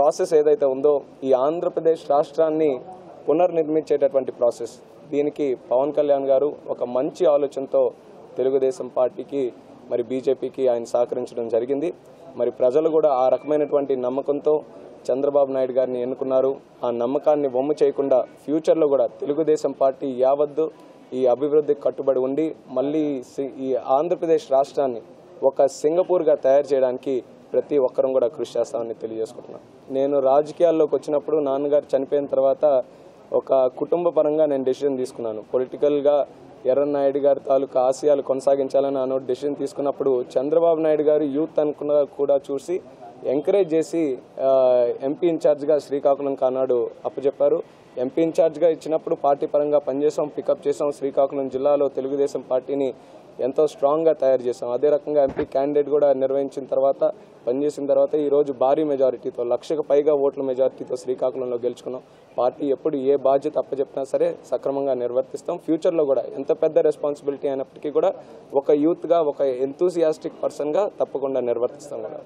Process ఏదైతే ఉందో ఈ ఆంధ్రప్రదేశ్ రాష్ట్రాన్ని పునర్నిర్మించేటటువంటి ప్రాసెస్, దీనికి పవన్ కళ్యాణ్ గారు ఒక మంచి ఆలోచనతో తెలుగుదేశం పార్టీకి మరి బీజేపీకి ఆయన సహకరించడం జరిగింది. మరి ప్రజలు కూడా ఆ రకమైనటువంటి నమ్మకంతో చంద్రబాబు నాయుడు గారిని ఎన్నుకున్నారు. ఆ నమ్మకాన్ని వమ్ము చేయకుండా ఫ్యూచర్లో కూడా తెలుగుదేశం పార్టీ యావత్తు ఈ అభివృద్ధికి కట్టుబడి ఉండి మళ్ళీ ఈ ఆంధ్రప్రదేశ్ రాష్ట్రాన్ని ఒక సింగపూర్గా తయారు చేయడానికి ప్రతి ఒక్కరం కూడా కృషి చేస్తామని తెలియజేసుకుంటున్నాను. నేను రాజకీయాల్లోకి వచ్చినప్పుడు నాన్నగారు చనిపోయిన తర్వాత ఒక కుటుంబ పరంగా నేను డెసిషన్ తీసుకున్నాను. పొలిటికల్గా ఎర్రన్నాయుడు గారి తాలూకా ఆశయాలు కొనసాగించాలని ఆ నోటి డెసిషన్ తీసుకున్నప్పుడు చంద్రబాబు నాయుడు గారు యూత్ అనుకున్న కూడా చూసి ఎంకరేజ్ చేసి ఎంపీ ఇన్ఛార్జ్గా శ్రీకాకుళం కానాడు అప్పచెప్పారు. ఎంపీ ఇన్ఛార్జ్గా ఇచ్చినప్పుడు పార్టీ పరంగా పనిచేసాం, పికప్ చేసాం. శ్రీకాకుళం జిల్లాలో తెలుగుదేశం పార్టీని ఎంతో స్ట్రాంగ్గా తయారు చేసాం. అదే రకంగా ఎంపీ క్యాండిడేట్ కూడా నిర్వహించిన తర్వాత పనిచేసిన తర్వాత ఈరోజు భారీ మెజారిటీతో 1,00,000కు పైగా ఓట్ల మెజారిటీతో శ్రీకాకుళంలో గెలుచుకున్నాం. పార్టీ ఎప్పుడు ఏ బాధ్యత అప్పచెప్పినా సరే సక్రమంగా నిర్వర్తిస్తాం. ఫ్యూచర్లో కూడా ఎంత పెద్ద రెస్పాన్సిబిలిటీ అయినప్పటికీ కూడా ఒక యూత్గా ఒక ఎంతూసియాస్టిక్ పర్సన్గా తప్పకుండా నిర్వర్తిస్తాం కూడా.